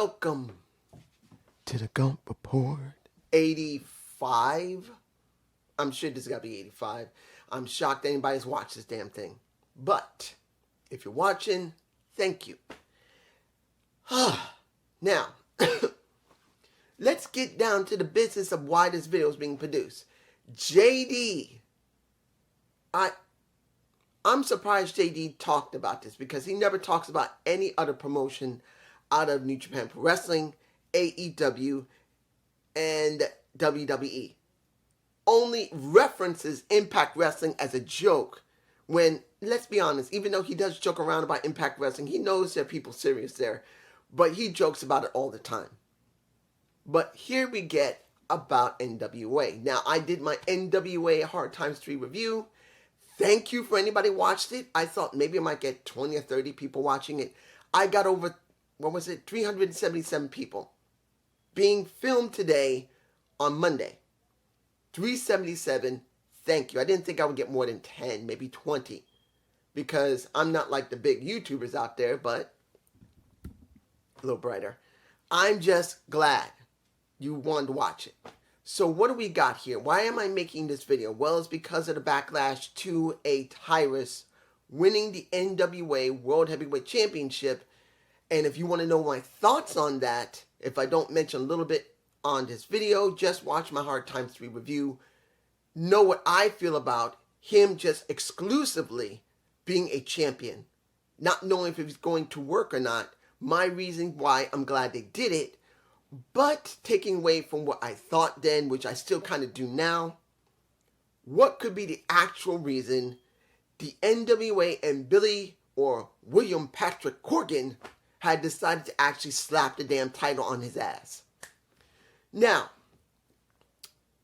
Welcome to the Gump Report 85. I'm sure this has got to be 85. I'm shocked anybody's watched this damn thing. But if you're watching, thank you. Now, let's get down to the business of why this video is being produced. JD, I'm surprised JD talked about this because he never talks about any other promotion out of New Japan Pro Wrestling, AEW, and WWE. Only references Impact Wrestling as a joke when, let's be honest, even though he does joke around about Impact Wrestling, he knows there are people serious there, but he jokes about it all the time. But here we get about NWA. Now, I did my NWA Hard Times 3 review. Thank you for anybody who watched it. I thought maybe I might get 20 or 30 people watching it. I got over, 377 people. Being filmed today on Monday. 377, thank you. I didn't think I would get more than 10, maybe 20. Because I'm not like the big YouTubers out there, but a little brighter. I'm just glad you wanted to watch it. So what do we got here? Why am I making this video? Well, it's because of the backlash to a Tyrus winning the NWA World Heavyweight Championship. And if you want to know my thoughts on that, if I don't mention a little bit on this video, just watch my Hard Times 3 review. Know what I feel about him just exclusively being a champion. Not knowing if he's going to work or not. My reason why I'm glad they did it. But taking away from what I thought then, which I still kind of do now, what could be the actual reason the NWA and Billy or William Patrick Corgan had decided to actually slap the damn title on his ass? Now,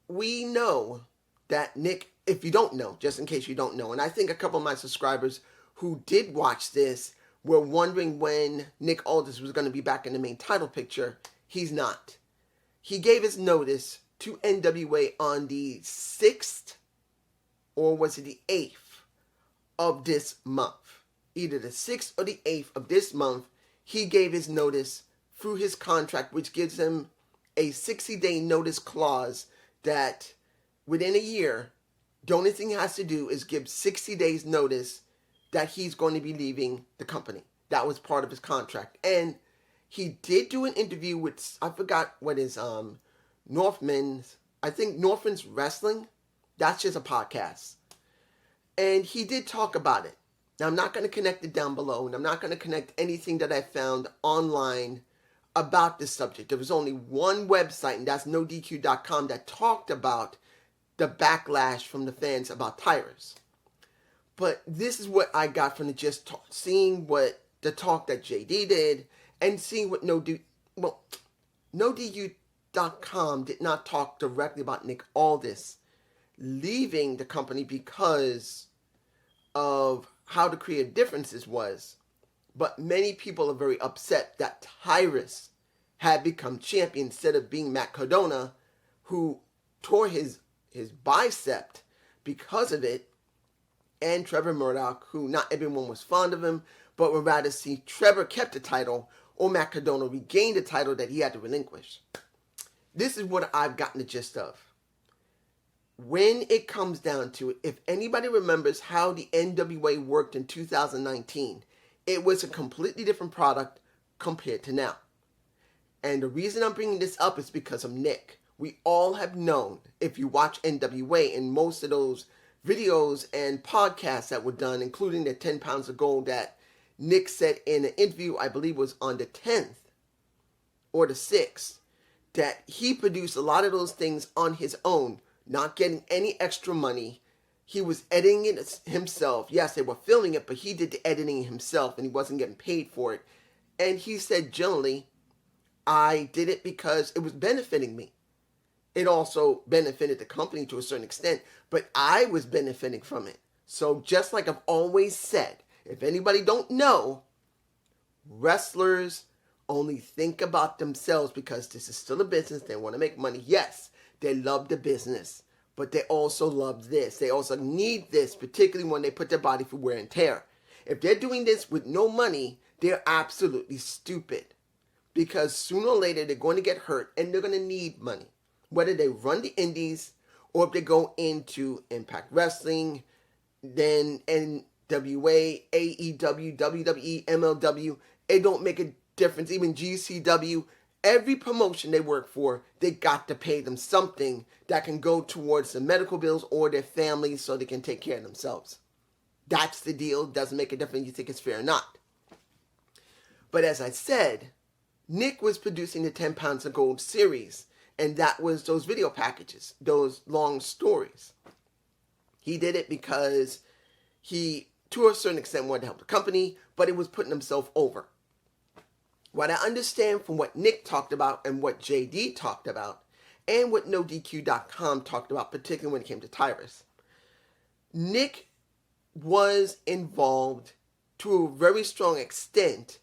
we know that Nick, if you don't know, just in case you don't know, and I think a couple of my subscribers who did watch this were wondering when Nick Aldis was going to be back in the main title picture. He's not. He gave his notice to NWA on the 6th, or was it the 8th of this month? Either the 6th or the 8th of this month, he gave his notice through his contract, which gives him a 60-day notice clause that within a year, the only thing he has to do is give 60 days notice that he's going to be leaving the company. That was part of his contract. And he did do an interview with, I forgot what his, Northman's Wrestling. That's just a podcast. And he did talk about it. Now, I'm not going to connect it down below, and I'm not going to connect anything that I found online about this subject. There was only one website, and that's NoDQ.com, that talked about the backlash from the fans about Tyrus. But this is what I got from seeing what the talk that JD did, and seeing what NoDQ.com did not talk directly about Nick Aldis leaving the company because of how the creative differences was. But many people are very upset that Tyrus had become champion instead of being Matt Cardona, who tore his bicep because of it, and Trevor Murdoch, who not everyone was fond of him, but would rather see Trevor kept the title or Matt Cardona regained the title that he had to relinquish. This is what I've gotten the gist of. When it comes down to it, if anybody remembers how the NWA worked in 2019, it was a completely different product compared to now. And the reason I'm bringing this up is because of Nick. We all have known, if you watch NWA and most of those videos and podcasts that were done, including the 10 pounds of gold that Nick said in an interview, I believe was on the 10th or the 6th, that he produced a lot of those things on his own, not getting any extra money. He was editing it himself. Yes, they were filming it, but he did the editing himself and he wasn't getting paid for it. And he said, generally, I did it because it was benefiting me. It also benefited the company to a certain extent, but I was benefiting from it. So just like I've always said, if anybody don't know, wrestlers only think about themselves because this is still a business. They want to make money. Yes, they love the business, but they also love this. They also need this, particularly when they put their body through wear and tear. If they're doing this with no money, they're absolutely stupid. because sooner or later they're going to get hurt and they're going to need money. Whether they run the indies or if they go into Impact Wrestling, then NWA, AEW, WWE, MLW, it don't make a difference. Even GCW, every promotion they work for, they got to pay them something that can go towards the medical bills or their families so they can take care of themselves. That's the deal. Doesn't make a difference if you think it's fair or not. But as I said, Nick was producing the 10 Pounds of Gold series, and that was those video packages, those long stories. He did it because he, to a certain extent, wanted to help the company, but it was putting himself over. What I understand from what Nick talked about and what JD talked about, and what NoDQ.com talked about, particularly when it came to Tyrus, Nick was involved to a very strong extent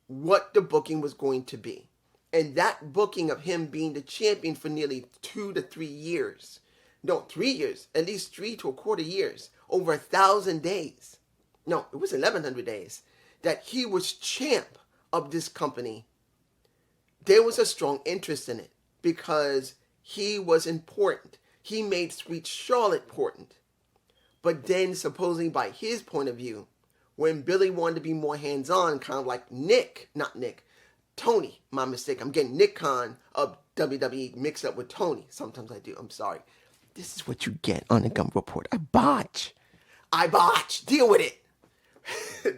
what the booking was going to be. And that booking of him being the champion for nearly 2 to 3 years, no, 3 years, at least 3 to a quarter years, over 1,000 days. No, it was 1,100 days that he was champ of this company. There was a strong interest in it because he was important. He made Sweet Charlotte important. But then, supposedly by his point of view, when Billy wanted to be more hands-on, kind of like Tony, my mistake. I'm getting Nick Khan of WWE mixed up with Tony. Sometimes I do. I'm sorry. This is what you get on the Gump Report. I botch. Deal with it.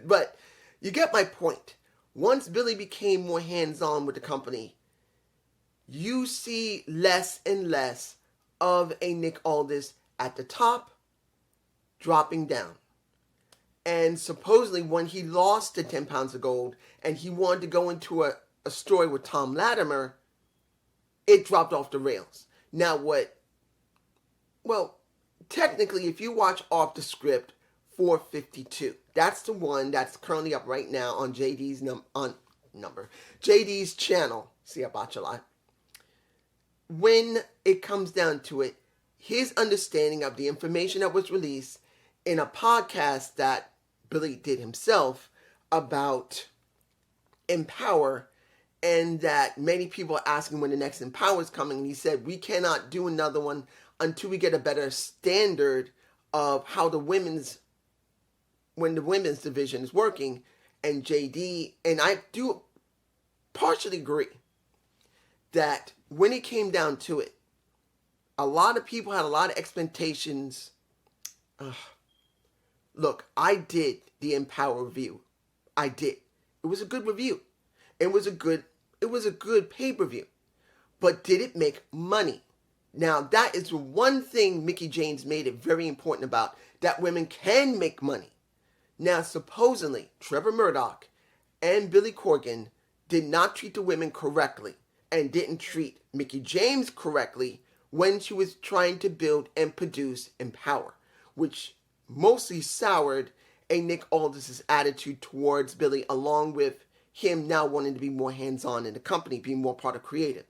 But you get my point. Once Billy became more hands-on with the company, you see less and less of a Nick Aldis at the top, dropping down. And supposedly when he lost the 10 Pounds of Gold and he wanted to go into a story with Tom Latimer, it dropped off the rails. Now technically if you watch off the script 452, that's the one that's currently up right now on JD's JD's channel. See, I botch a lot. When it comes down to it, his understanding of the information that was released in a podcast that Billy did himself about Empower, and that many people are asking when the next Empower is coming, and he said, we cannot do another one until we get a better standard of how when the women's division is working. And JD, and I do partially agree, that when it came down to it, a lot of people had a lot of expectations. Look, I did the Empower review. I did. It was a good review. It was a good pay-per-view. But did it make money? Now, that is the one thing Mickie James made it very important about, that women can make money. Now, supposedly, Trevor Murdoch and Billy Corgan did not treat the women correctly and didn't treat Mickie James correctly when she was trying to build and produce Empower, which mostly soured a Nick Aldis' attitude towards Billy, along with him now wanting to be more hands-on in the company, being more part of creative.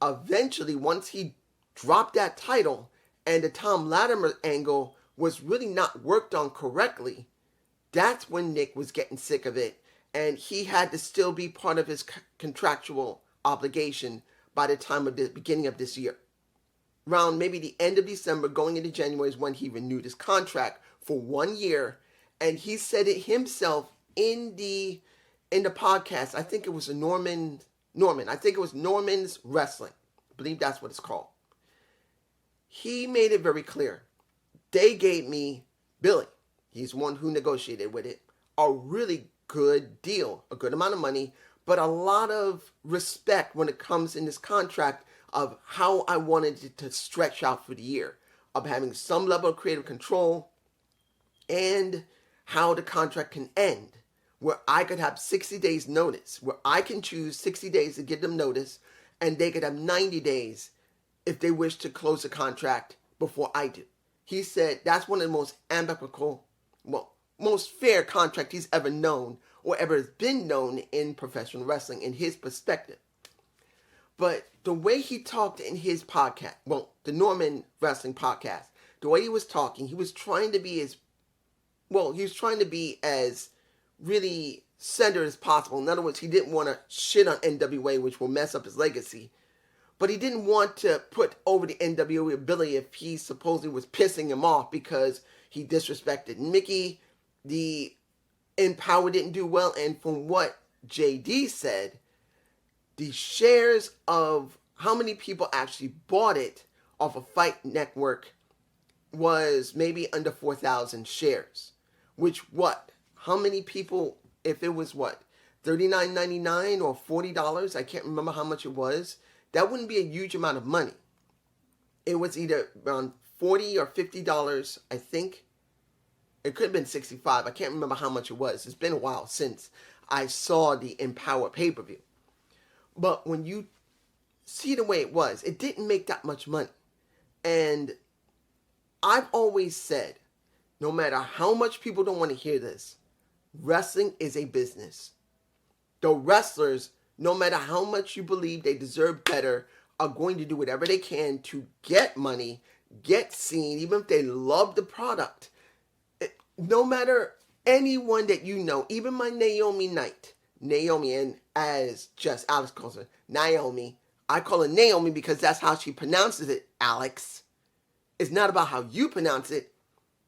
Eventually, once he dropped that title and the Tom Latimer angle was really not worked on correctly, that's when Nick was getting sick of it, and he had to still be part of his contractual obligation by the time of the beginning of this year. Around maybe the end of December, going into January, is when he renewed his contract for 1 year, and he said it himself in the podcast. I think it was Norman. I think it was Norman's Wrestling. I believe that's what it's called. He made it very clear. They gave me Billy, he's one who negotiated with it, a really good deal, a good amount of money, but a lot of respect when it comes in this contract of how I wanted it to stretch out for the year, of having some level of creative control, and how the contract can end, where I could have 60 days notice, where I can choose 60 days to give them notice, and they could have 90 days if they wish to close the contract before I do. He said that's one of the most amicable, most fair contract he's ever known, or ever has been known in professional wrestling, in his perspective. But the way he talked in his podcast, the Norman Wrestling podcast, the way he was talking, he was trying to be as really centered as possible. In other words, he didn't want to shit on NWA, which will mess up his legacy. But he didn't want to put over the NWA ability if he supposedly was pissing him off because he disrespected Mickey. The Empower didn't do well. And from what JD said, the shares of how many people actually bought it off of Fight Network was maybe under 4,000 shares. Which what? How many people, if it was what? $39.99 or $40? I can't remember how much it was. That wouldn't be a huge amount of money. It was either around $40 or $50, I think. It could have been $65. I can't remember how much it was. It's been a while since I saw the Empower pay-per-view. But when you see the way it was, it didn't make that much money. And I've always said, no matter how much people don't want to hear this, wrestling is a business. The wrestlers, no matter how much you believe they deserve better, are going to do whatever they can to get money, get seen, even if they love the product. No matter anyone that you know, even my Naomi Knight, Naomi, and as just Alex calls her, Naomi, I call her Naomi because that's how she pronounces it, Alex. It's not about how you pronounce it,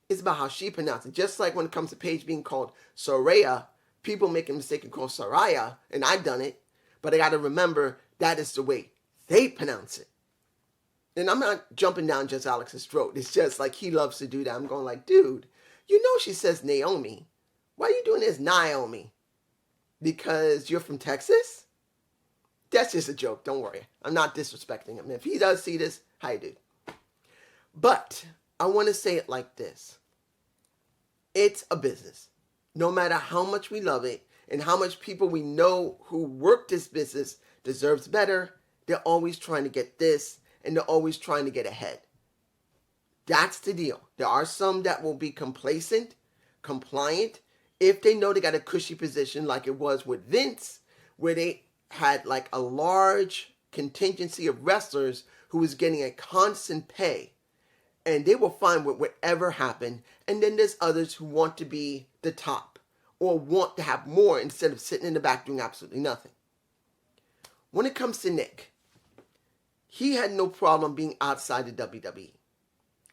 it's about how she pronounces it. Just like when it comes to Paige being called Soraya, people make a mistake and call Soraya, and I've done it. But I got to remember that is the way they pronounce it. And I'm not jumping down just Alex's throat. It's just like he loves to do that. I'm going like, dude, you know she says Naomi. Why are you doing this Naomi? Because you're from Texas? That's just a joke. Don't worry. I'm not disrespecting him. If he does see this, hi, dude. But I want to say it like this. It's a business. No matter how much we love it, and how much people we know who work this business deserves better, they're always trying to get this, and they're always trying to get ahead. That's the deal. There are some that will be complacent, compliant, if they know they got a cushy position like it was with Vince, where they had like a large contingency of wrestlers who was getting a constant pay. And they were fine with whatever happened. And then there's others who want to be the top, or want to have more instead of sitting in the back doing absolutely nothing. When it comes to Nick, he had no problem being outside the WWE.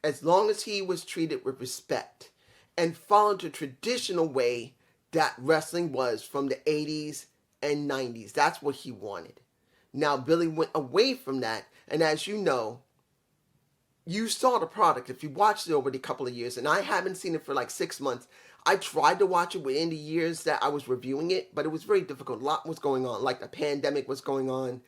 As long as he was treated with respect and followed the traditional way that wrestling was from the 80s and 90s. That's what he wanted. Now, Billy went away from that, and as you know, you saw the product. If you watched it over the couple of years, and I haven't seen it for like 6 months, I tried to watch it within the years that I was reviewing it, but it was very difficult. A lot was going on, like the pandemic was going on.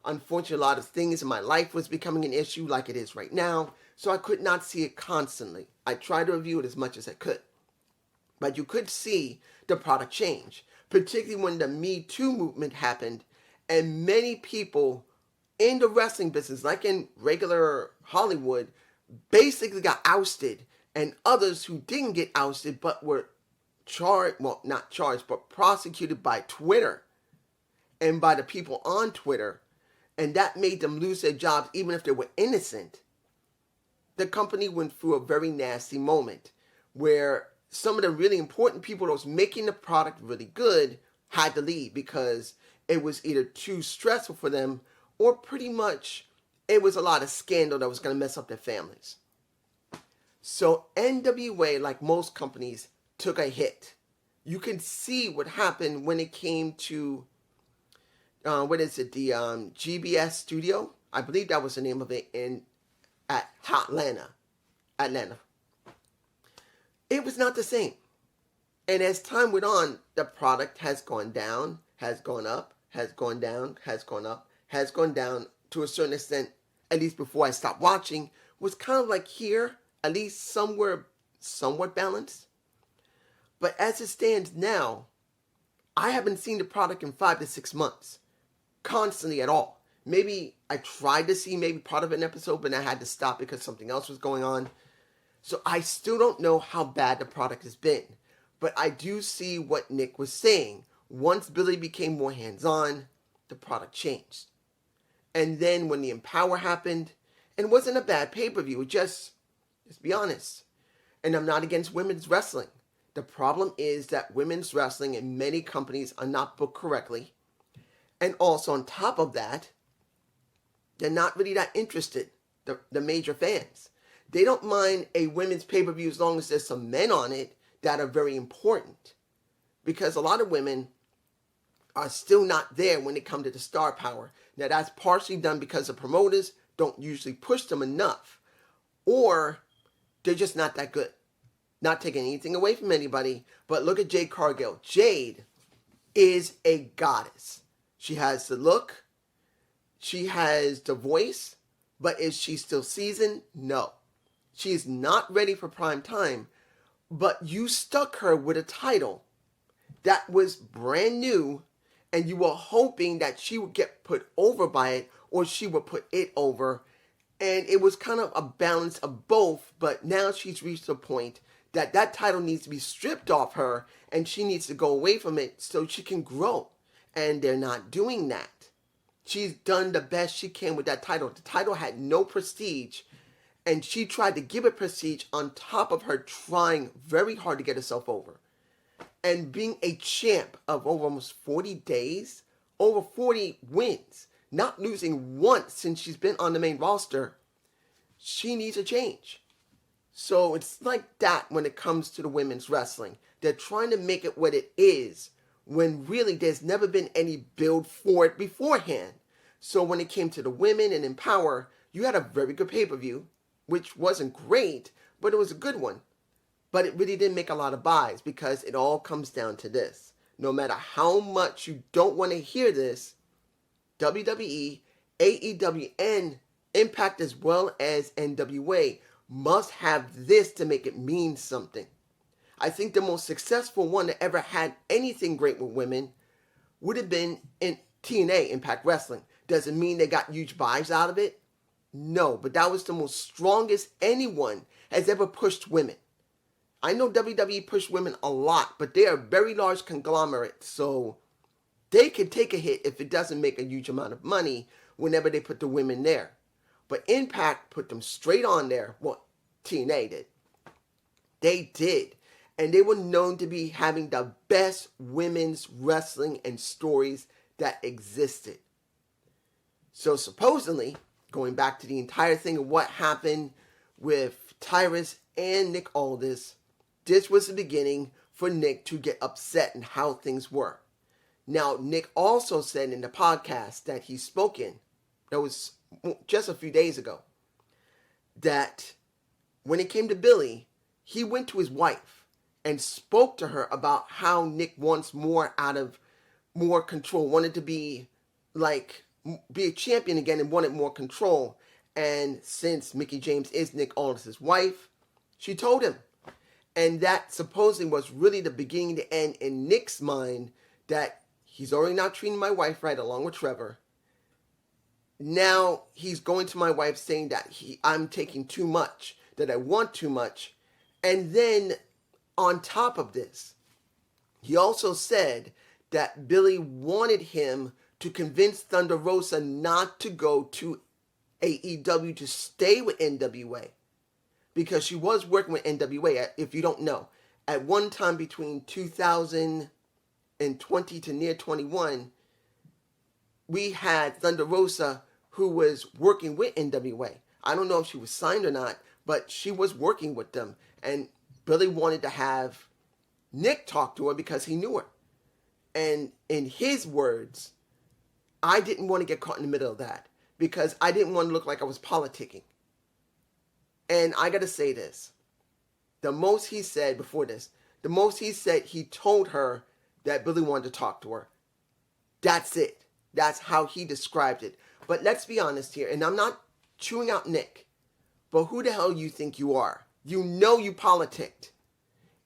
Unfortunately, a lot of things in my life was becoming an issue like it is right now, so I could not see it constantly. I tried to review it as much as I could. But you could see the product change, particularly when the Me Too movement happened, and many people in the wrestling business, like in regular Hollywood, basically got ousted, and others who didn't get ousted but were charged, well, not charged, but prosecuted by Twitter and by the people on Twitter, and that made them lose their jobs even if they were innocent. The company went through a very nasty moment where some of the really important people that was making the product really good had to leave because it was either too stressful for them or pretty much it was a lot of scandal that was going to mess up their families. So NWA, like most companies, took a hit. You can see what happened when it came to, the GBS studio? I believe that was the name of it at Atlanta. It was not the same. And as time went on, the product has gone down, has gone up, has gone down, has gone up, has gone down to a certain extent, at least before I stopped watching, was kind of like here, at least somewhere somewhat balanced. But as it stands now, I haven't seen the product in 5 to 6 months, constantly at all. Maybe I tried to see maybe part of an episode, but I had to stop because something else was going on. So I still don't know how bad the product has been. But I do see what Nick was saying. Once Billy became more hands-on, the product changed. And then when the Empower happened, and it wasn't a bad pay-per-view, let's be honest. And I'm not against women's wrestling. The problem is that women's wrestling in many companies are not booked correctly. And also on top of that, they're not really that interested, the major fans. They don't mind a women's pay-per-view as long as there's some men on it that are very important. Because a lot of women are still not there when it comes to the star power. Now that's partially done because the promoters don't usually push them enough. Or they're just not that good. Not taking anything away from anybody, but look at Jade Cargill. Jade is a goddess. She has the look, she has the voice, but is she still seasoned? No. She is not ready for prime time, but you stuck her with a title that was brand new, and you were hoping that she would get put over by it, or she would put it over, and it was kind of a balance of both, but now she's reached a point that title needs to be stripped off her, and she needs to go away from it so she can grow, and they're not doing that. She's done the best she can with that title. The title had no prestige, and she tried to give it prestige on top of her trying very hard to get herself over. And being a champ of over almost 40 days, over 40 wins, not losing once since she's been on the main roster, she needs a change. So it's like that when it comes to the women's wrestling. They're trying to make it what it is, when really there's never been any build for it beforehand. So when it came to the women and Empower, you had a very good pay-per-view, which wasn't great, but it was a good one. But it really didn't make a lot of buys, because it all comes down to this. No matter how much you don't want to hear this, WWE, AEW, and Impact as well as NWA must have this to make it mean something. I think the most successful one that ever had anything great with women would have been in TNA, Impact Wrestling. Does it mean they got huge buys out of it? No, but that was the most strongest anyone has ever pushed women. I know WWE pushed women a lot, but they are a very large conglomerate, so they can take a hit if it doesn't make a huge amount of money whenever they put the women there. But Impact put them straight on there. Well, TNA did. They did. And they were known to be having the best women's wrestling and stories that existed. So supposedly, going back to the entire thing of what happened with Tyrus and Nick Aldis, this was the beginning for Nick to get upset and how things were. Now, Nick also said in the podcast that he spoke in, that was just a few days ago, that when it came to Billy, he went to his wife and spoke to her about how Nick wants more out of more control, wanted to be a champion again and wanted more control. And since Mickie James is Nick Aldis' wife, she told him. And that supposedly was really the beginning to end in Nick's mind, that he's already not treating my wife right along with Trevor. Now he's going to my wife saying that I'm taking too much, that I want too much. And then on top of this, he also said that Billy wanted him to convince Thunder Rosa not to go to AEW, to stay with NWA. Because she was working with NWA, if you don't know. At one time between 2020 to near 21, we had Thunder Rosa, who was working with NWA. I don't know if she was signed or not, but she was working with them. And Billy wanted to have Nick talk to her because he knew her. And in his words, I didn't want to get caught in the middle of that, because I didn't want to look like I was politicking. And I got to say this. The most he said before this, he told her that Billy wanted to talk to her. That's it. That's how he described it. But let's be honest here, and I'm not chewing out Nick, but who the hell you think you are? You know you politicked.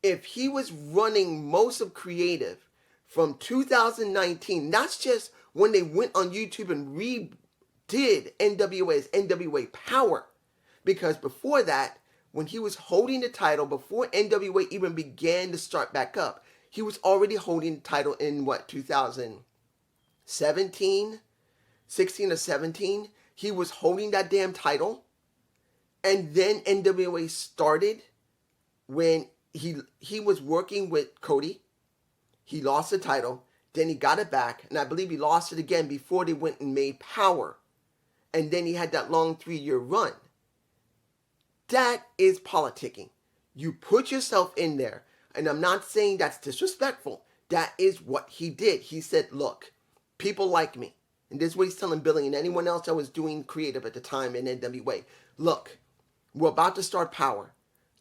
If he was running most of creative from 2019, that's just when they went on YouTube and redid NWA's NWA Power. Because before that, when he was holding the title, before NWA even began to start back up, he was already holding the title in 2017, 16 or 17. He was holding that damn title. And then NWA started when he was working with Cody. He lost the title. Then he got it back. And I believe he lost it again before they went and made Power. And then he had that long 3-year run. That is politicking. You put yourself in there. And I'm not saying that's disrespectful. That is what he did. He said, look, people like me. And this is what he's telling Billy and anyone else that was doing creative at the time in NWA. Look, we're about to start Power.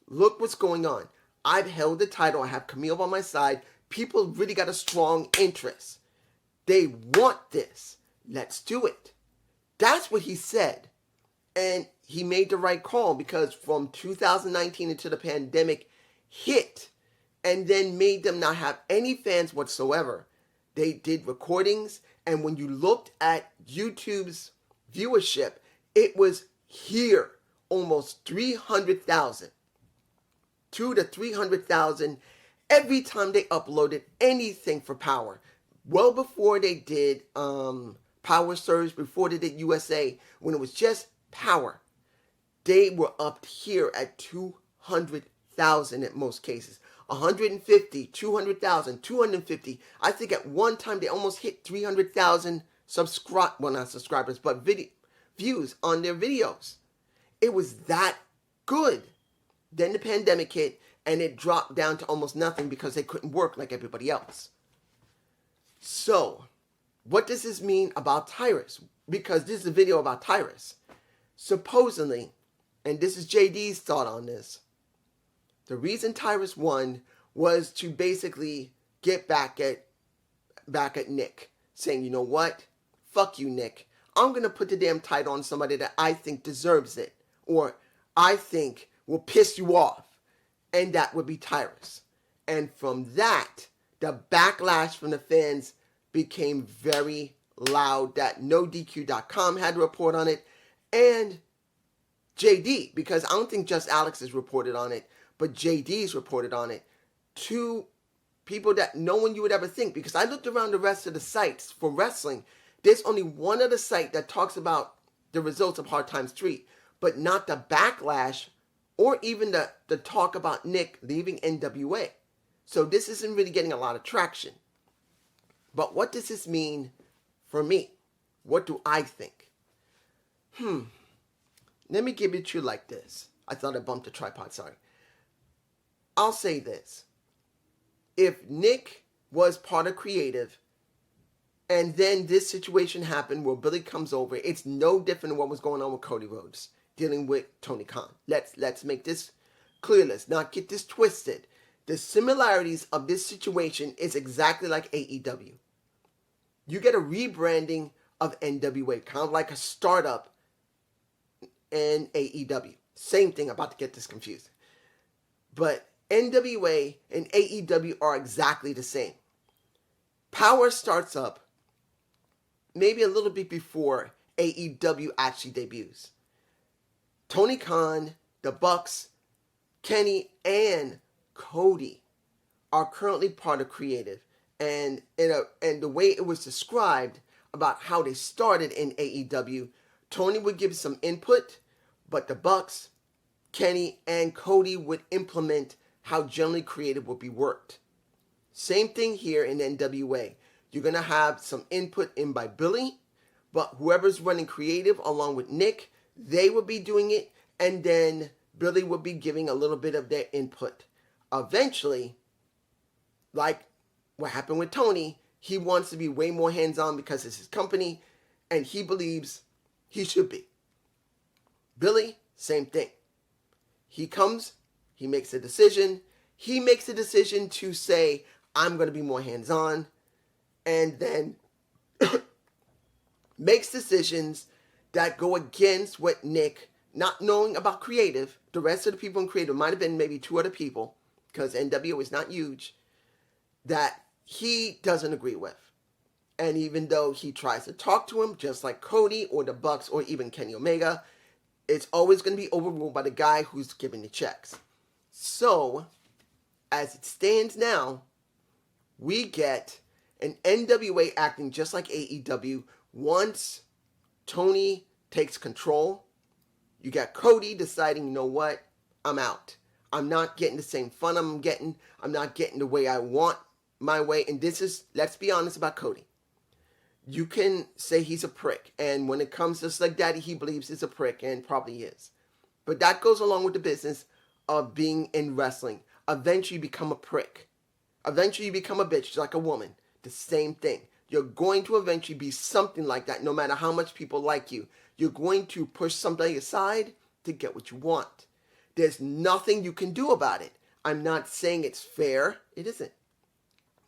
Look what's going on. I've held the title. I have Camille on my side. People really got a strong interest. They want this. Let's do it. That's what he said. And he made the right call because from 2019 until the pandemic hit and then made them not have any fans whatsoever, they did recordings. And when you looked at YouTube's viewership, it was here, almost 300,000. 200,000 to 300,000 every time they uploaded anything for Power. Well before they did Power Surge, before they did USA, when it was just Power, they were up here at 200,000 in most cases. 150, 200,000, 250. I think at one time they almost hit 300,000 not subscribers, but views on their videos. It was that good. Then the pandemic hit and it dropped down to almost nothing because they couldn't work like everybody else. So, what does this mean about Tyrus? Because this is a video about Tyrus. Supposedly, and this is JD's thought on this, the reason Tyrus won was to basically get back at Nick, saying, you know what? Fuck you, Nick. I'm going to put the damn title on somebody that I think deserves it, or I think will piss you off, and that would be Tyrus. And from that, the backlash from the fans became very loud. That NoDQ.com had to report on it, and JD, because I don't think just Alex has reported on it, but JD's reported on it. Two people that no one you would ever think, because I looked around the rest of the sites for wrestling. There's only one other site that talks about the results of Hard Times 3, but not the backlash or even the talk about Nick leaving NWA. So this isn't really getting a lot of traction. But what does this mean for me? What do I think? Let me give it to you like this. I thought I bumped the tripod, sorry. I'll say this. If Nick was part of creative and then this situation happened where Billy comes over, it's no different than what was going on with Cody Rhodes dealing with Tony Khan. Let's make this clear. Let's not get this twisted. The similarities of this situation is exactly like AEW. You get a rebranding of NWA, kind of like a startup in AEW. Same thing, about to get this confused. But NWA and AEW are exactly the same. Power starts up maybe a little bit before AEW actually debuts. Tony Khan, the Bucks, Kenny, and Cody are currently part of creative. And the way it was described about how they started in AEW, Tony would give some input, but the Bucks, Kenny, and Cody would implement how generally creative would be worked. Same thing here in NWA. You're going to have some input in by Billy, but whoever's running creative along with Nick, they will be doing it, and then Billy will be giving a little bit of their input. Eventually, like what happened with Tony, he wants to be way more hands-on because it's his company, and he believes he should be. Billy, same thing. He comes, he makes a decision. He makes a decision to say, I'm going to be more hands-on, and then makes decisions that go against what Nick, not knowing about creative, the rest of the people in creative, might have been maybe 2 other people, because NWO is not huge, that he doesn't agree with. And even though he tries to talk to him, just like Cody or the Bucks or even Kenny Omega, it's always going to be overruled by the guy who's giving the checks. So, as it stands now, we get an NWA acting just like AEW. Once Tony takes control, you got Cody deciding, you know what, I'm out. I'm not getting the same fun I'm getting. I'm not getting the way I want my way. And this is, let's be honest about Cody. You can say he's a prick. And when it comes to Slug Daddy, he believes he's a prick and probably is. But that goes along with the business of being in wrestling. Eventually you become a prick. Eventually you become a bitch like a woman. The same thing. You're going to eventually be something like that no matter how much people like you. You're going to push somebody aside to get what you want. There's nothing you can do about it. I'm not saying it's fair. It isn't.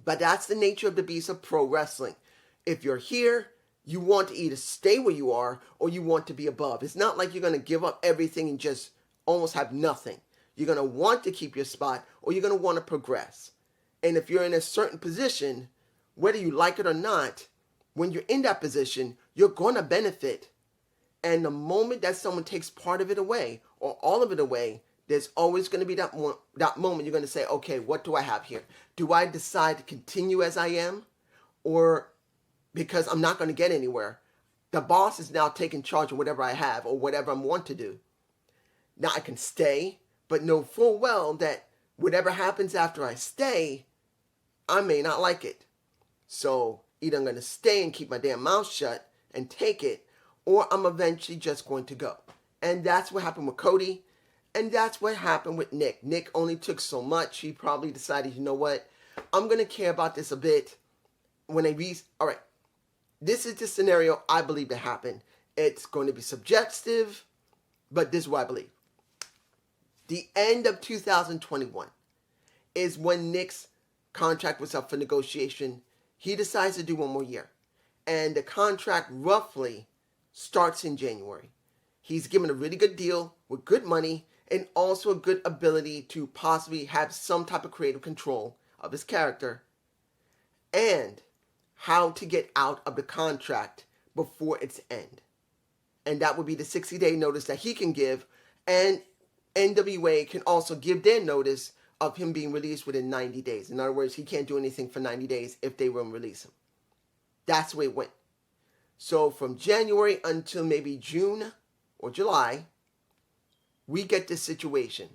But that's the nature of the beast of pro wrestling. If you're here, you want to either stay where you are or you want to be above. It's not like you're going to give up everything and just almost have nothing. You're going to want to keep your spot or you're going to want to progress. And if you're in a certain position, whether you like it or not, when you're in that position, you're going to benefit. And the moment that someone takes part of it away or all of it away, there's always going to be that moment you're going to say, okay, what do I have here? Do I decide to continue as I am? Or because I'm not going to get anywhere, the boss is now taking charge of whatever I have or whatever I want to do. Now I can stay, but know full well that whatever happens after I stay, I may not like it. So either I'm going to stay and keep my damn mouth shut and take it, or I'm eventually just going to go. And that's what happened with Cody. And that's what happened with Nick. Nick only took so much. He probably decided, you know what? I'm going to care about this a bit. When all right, this is the scenario I believe to happen. It's going to be subjective, but this is what I believe. The end of 2021 is when Nick's contract was up for negotiation. He decides to do one more year. And the contract roughly starts in January. He's given a really good deal with good money and also a good ability to possibly have some type of creative control of his character and how to get out of the contract before its end. And that would be the 60-day notice that he can give, and NWA can also give their notice of him being released within 90 days. In other words, he can't do anything for 90 days if they won't release him. That's the way it went. So from January until maybe June or July, we get this situation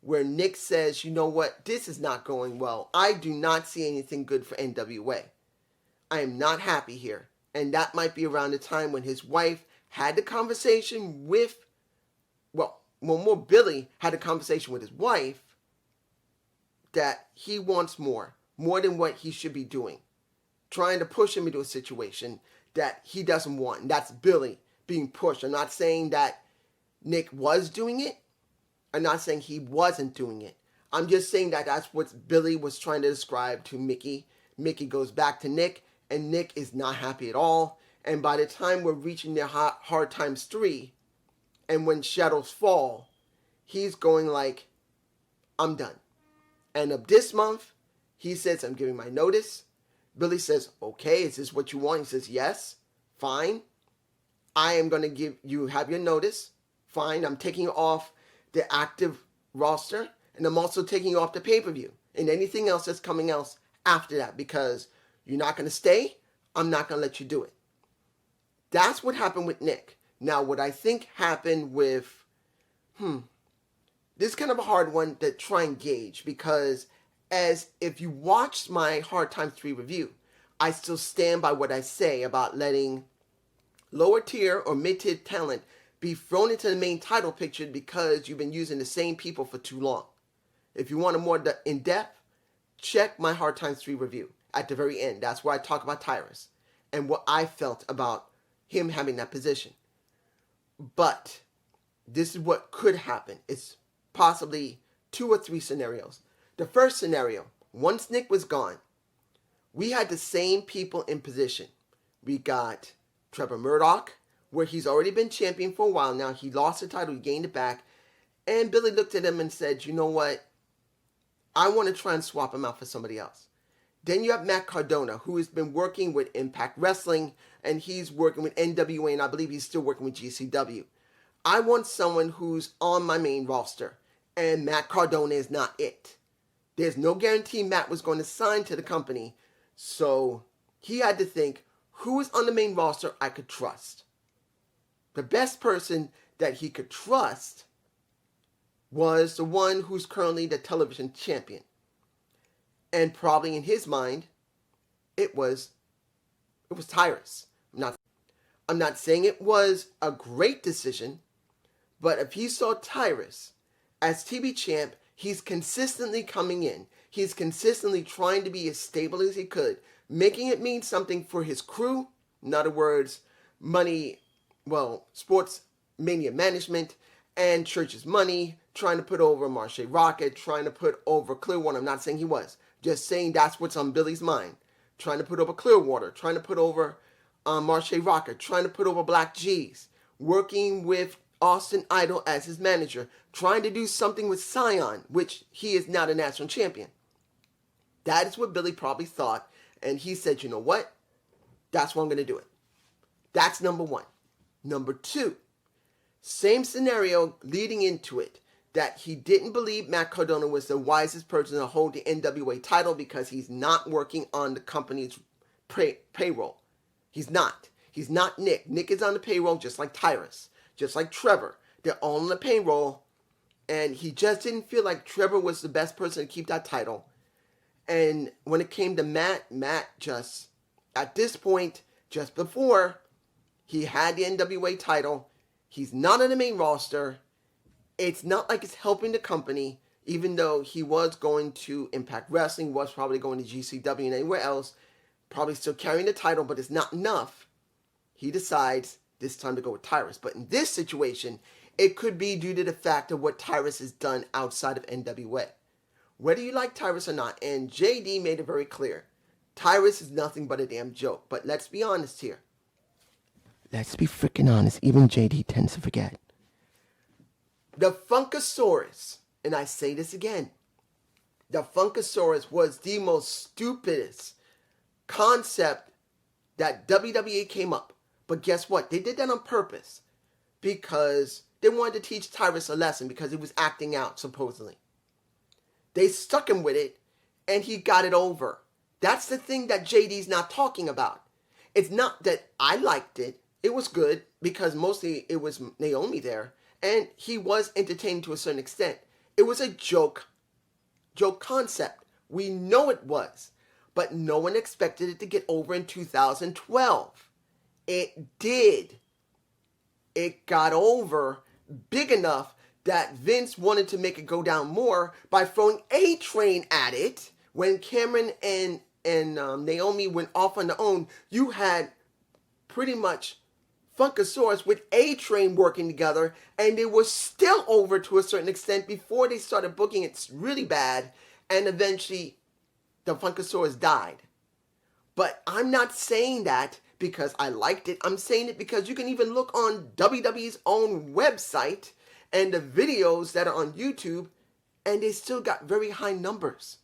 where Nick says, you know what, this is not going well. I do not see anything good for NWA. I am not happy here. And that might be around the time when his wife had the conversation with, more Billy had a conversation with his wife that he wants more than what he should be doing. Trying to push him into a situation that he doesn't want. And that's Billy being pushed. I'm not saying that Nick was doing it. I'm not saying he wasn't doing it. I'm just saying that that's what Billy was trying to describe to Mickey. Mickey goes back to Nick, and Nick is not happy at all. And by the time we're reaching their Hard Times 3, and when Shadows Fall, he's going like, I'm done. And of this month, he says, I'm giving my notice. Billy says, okay, is this what you want? He says, yes, fine. I am going to give you, have your notice. Fine, I'm taking you off the active roster, and I'm also taking you off the pay-per-view and anything else that's coming else after that, because you're not going to stay. I'm not going to let you do it. That's what happened with Nick. Now, what I think happened with, this is kind of a hard one to try and gauge, because as if you watched my Hard Times 3 review, I still stand by what I say about letting lower tier or mid-tier talent be thrown into the main title picture because you've been using the same people for too long. If you want a more in-depth, check my Hard Times 3 review at the very end. That's where I talk about Tyrus and what I felt about him having that position. But this is what could happen. It's possibly 2 or 3 scenarios. The first scenario, once Nick was gone, we had the same people in position. We got Trevor Murdoch, where he's already been champion for a while now. He lost the title, he gained it back. And Billy looked at him and said, you know what? I want to try and swap him out for somebody else. Then you have Matt Cardona, who has been working with Impact Wrestling, and he's working with NWA, and I believe he's still working with GCW. I want someone who's on my main roster, and Matt Cardona is not it. There's no guarantee Matt was going to sign to the company, so he had to think, who is on the main roster I could trust? The best person that he could trust was the one who's currently the television champion. And probably in his mind, it was Tyrus. I'm not saying it was a great decision, but if he saw Tyrus as TV champ, he's consistently coming in. He's consistently trying to be as stable as he could, making it mean something for his crew. In other words, sports mania management and Church's money, trying to put over Marche Rocket, trying to put over Clearwater. I'm not saying he was. Just saying that's what's on Billy's mind. Trying to put over Clearwater, trying to put over Marche Rocket, trying to put over Black G's, working with Austin Idol as his manager, trying to do something with Scion, which he is now the national champion. That is what Billy probably thought, and he said, you know what? That's what I'm going to do it. That's number one. Number two, same scenario leading into it, that he didn't believe Matt Cardona was the wisest person to hold the NWA title because he's not working on the company's payroll. He's not. He's not Nick. Nick is on the payroll just like Tyrus, just like Trevor. They're all on the payroll, and he just didn't feel like Trevor was the best person to keep that title. And when it came to Matt just, at this point, just before he had the NWA title, he's not on the main roster. It's not like it's helping the company, even though he was going to Impact Wrestling, was probably going to GCW and anywhere else, probably still carrying the title, but it's not enough. He decides this time to go with Tyrus. But in this situation, it could be due to the fact of what Tyrus has done outside of NWA. Whether you like Tyrus or not, and JD made it very clear, Tyrus is nothing but a damn joke. But let's be honest here. Let's be freaking honest. Even JD tends to forget. The Funkasaurus, and I say this again, the Funkasaurus was the most stupidest concept that WWE came up. But guess what? They did that on purpose because they wanted to teach Tyrus a lesson because he was acting out, supposedly. They stuck him with it, and he got it over. That's the thing that JD's not talking about. It's not that I liked it. It was good because mostly it was Naomi there, and he was entertaining to a certain extent. It was a joke concept. We know it was, but no one expected it to get over in 2012. It did. It got over big enough that Vince wanted to make it go down more by throwing A-Train at it. When Cameron and Naomi went off on their own, you had pretty much Funkasaurus with A-Train working together, and it was still over to a certain extent before they started booking it really bad, and eventually the Funkasaurus died. But I'm not saying that because I liked it. I'm saying it because you can even look on WWE's own website and the videos that are on YouTube, and they still got very high numbers.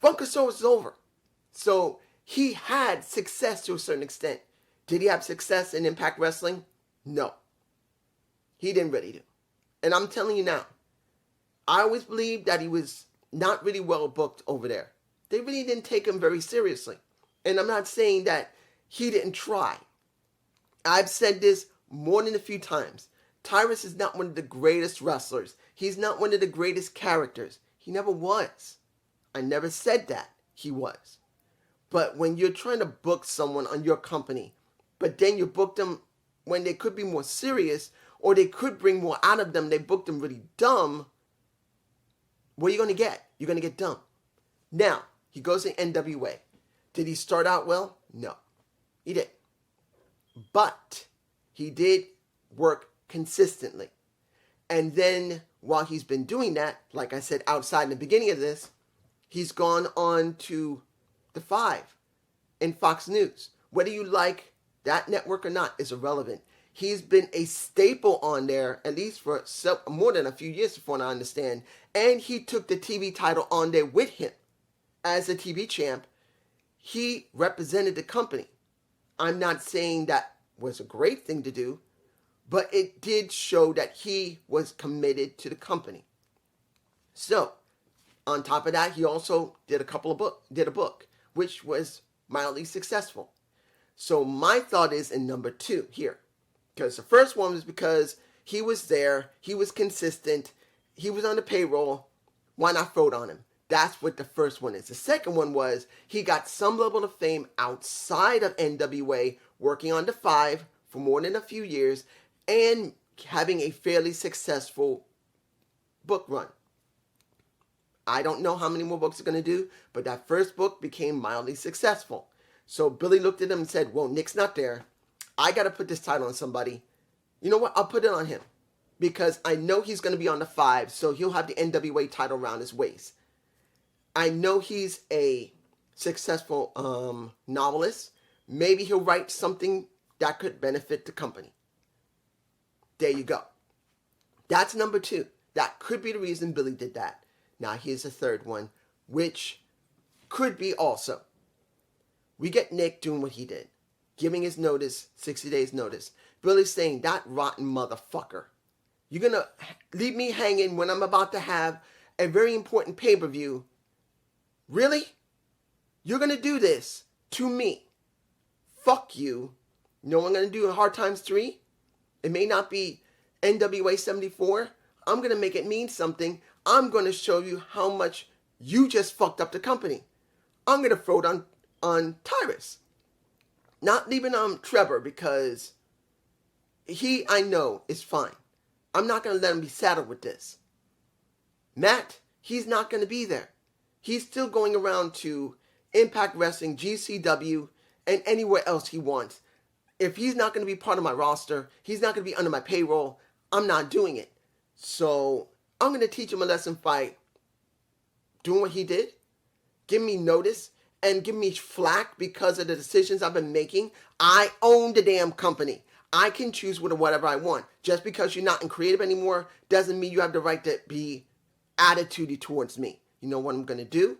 Funkasaurus is over. So he had success to a certain extent. Did he have success in Impact Wrestling? No. He didn't really do. And I'm telling you now, I always believed that he was not really well booked over there. They really didn't take him very seriously. And I'm not saying that he didn't try. I've said this more than a few times. Tyrus is not one of the greatest wrestlers. He's not one of the greatest characters. He never was. I never said that he was. But when you're trying to book someone on your company, but then you book them when they could be more serious, or they could bring more out of them, they booked them really dumb, what are you going to get? You're going to get dumb. Now, he goes to NWA. Did he start out well? No, he didn't. But he did work consistently. And then while he's been doing that, like I said outside in the beginning of this, he's gone on to the 5 in Fox News. Whether you like that network or not is irrelevant. He's been a staple on there, at least for more than a few years, from what I understand. And he took the TV title on there with him as a TV champ. He represented the company. I'm not saying that was a great thing to do, but it did show that he was committed to the company. So, on top of that, he also did a book, which was mildly successful. So my thought is in number 2 here, because the first one was because He was there. He was consistent. He was on the payroll. Why not vote on him? That's what the first one is. The second one was he got some level of fame outside of NWA, working on the 5 for more than a few years and having a fairly successful book run. I don't know how many more books are going to do, but that first book became mildly successful. So Billy looked at him and said, well, Nick's not there. I got to put this title on somebody. You know what? I'll put it on him because I know he's going to be on the 5, so he'll have the NWA title around his waist. I know he's a successful novelist. Maybe he'll write something that could benefit the company. There you go. That's number 2. That could be the reason Billy did that. Now here's the third one, which could be also. We get Nick doing what he did, giving his notice, 60 days notice. Billy's saying, that rotten motherfucker. You're going to leave me hanging when I'm about to have a very important pay-per-view. Really? You're going to do this to me? Fuck you. You know what I'm going to do in Hard Times 3? It may not be NWA 74. I'm going to make it mean something. I'm going to show you how much you just fucked up the company. I'm going to throw it on Tyrus. Not leaving on Trevor because he, I know, is fine. I'm not going to let him be saddled with this. Matt, he's not going to be there. He's still going around to Impact Wrestling, GCW, and anywhere else he wants. If he's not going to be part of my roster, he's not going to be under my payroll, I'm not doing it. So I'm going to teach him a lesson by doing what he did, giving me notice, and giving me flack because of the decisions I've been making. I own the damn company. I can choose whatever I want. Just because you're not in creative anymore doesn't mean you have the right to be attitudey towards me. You know what I'm going to do?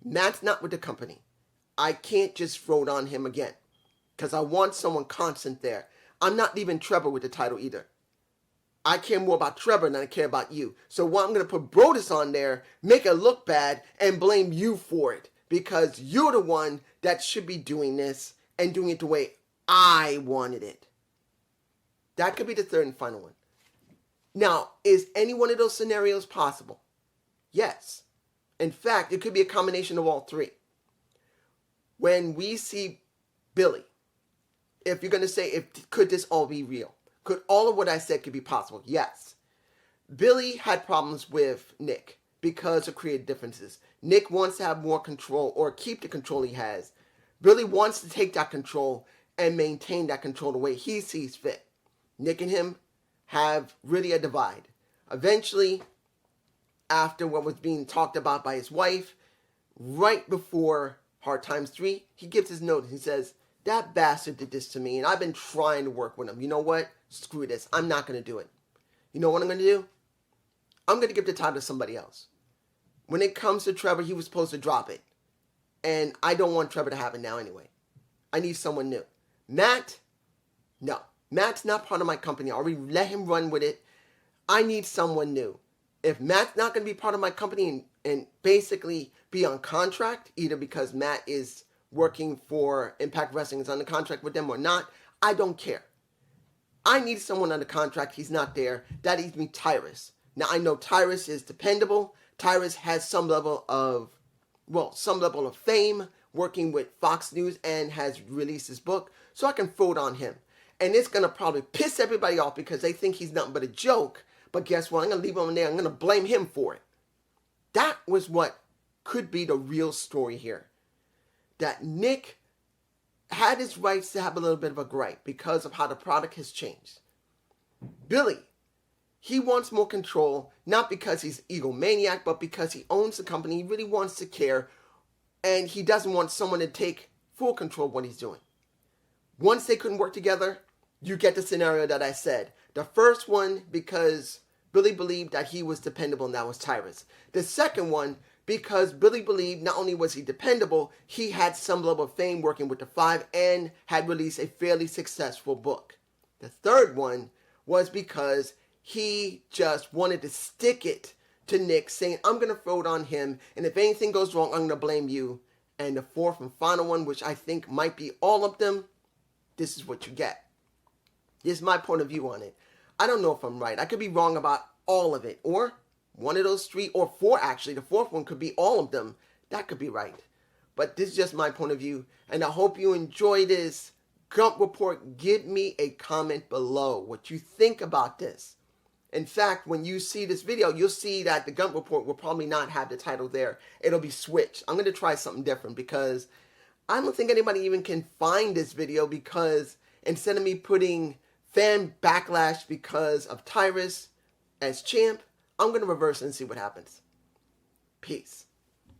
Matt's not with the company. I can't just throw it on him again because I want someone constant there. I'm not leaving Trevor with the title either. I care more about Trevor than I care about you. So what I'm going to put Brodus on there, make it look bad, and blame you for it. Because you're the one that should be doing this and doing it the way I wanted it. That could be the third and final one. Now, is any one of those scenarios possible? Yes. In fact, it could be a combination of all three. When we see Billy, if you're going to say, could this all be real? Could all of what I said could be possible? Yes. Billy had problems with Nick because of creative differences. Nick wants to have more control or keep the control he has. Billy wants to take that control and maintain that control the way he sees fit. Nick and him have really a divide. Eventually, after what was being talked about by his wife, right before Hard Times 3, he gives his notice. He says, that bastard did this to me, and I've been trying to work with him. You know what? Screw this. I'm not going to do it. You know what I'm going to do? I'm going to give the title to somebody else. When it comes to Trevor, he was supposed to drop it. And I don't want Trevor to have it now anyway. I need someone new. Matt? No. Matt's not part of my company. I already let him run with it. I need someone new. If Matt's not going to be part of my company and basically be on contract, either because Matt is working for Impact Wrestling, is under contract with them or not, I don't care. I need someone under contract. He's not there. That leaves me Tyrus. Now, I know Tyrus is dependable. Tyrus has some level of fame working with Fox News and has released his book, so I can throw it on him. And it's going to probably piss everybody off because they think he's nothing but a joke. But guess what? I'm going to leave him there. I'm going to blame him for it. That was what could be the real story here. That Nick had his rights to have a little bit of a gripe because of how the product has changed. Billy, he wants more control, not because he's egomaniac, but because he owns the company. He really wants to care, and he doesn't want someone to take full control of what he's doing. Once they couldn't work together, you get the scenario that I said. The first one, because Billy believed that he was dependable, and that was Tyrus. The second one, because Billy believed not only was he dependable, he had some level of fame working with the 5 and had released a fairly successful book. The third one was because he just wanted to stick it to Nick, saying, I'm going to throw it on him, and if anything goes wrong, I'm going to blame you. And the fourth and final one, which I think might be all of them, this is what you get. This is my point of view on it. I don't know if I'm right. I could be wrong about all of it, or one of those three, or four actually. The fourth one could be all of them. That could be right. But this is just my point of view, and I hope you enjoy this Gump report. Give me a comment below what you think about this. In fact, when you see this video, you'll see that the Gump report will probably not have the title there. It'll be switched. I'm going to try something different because I don't think anybody even can find this video, because instead of me putting fan backlash because of Tyrus as champ, I'm going to reverse and see what happens. Peace.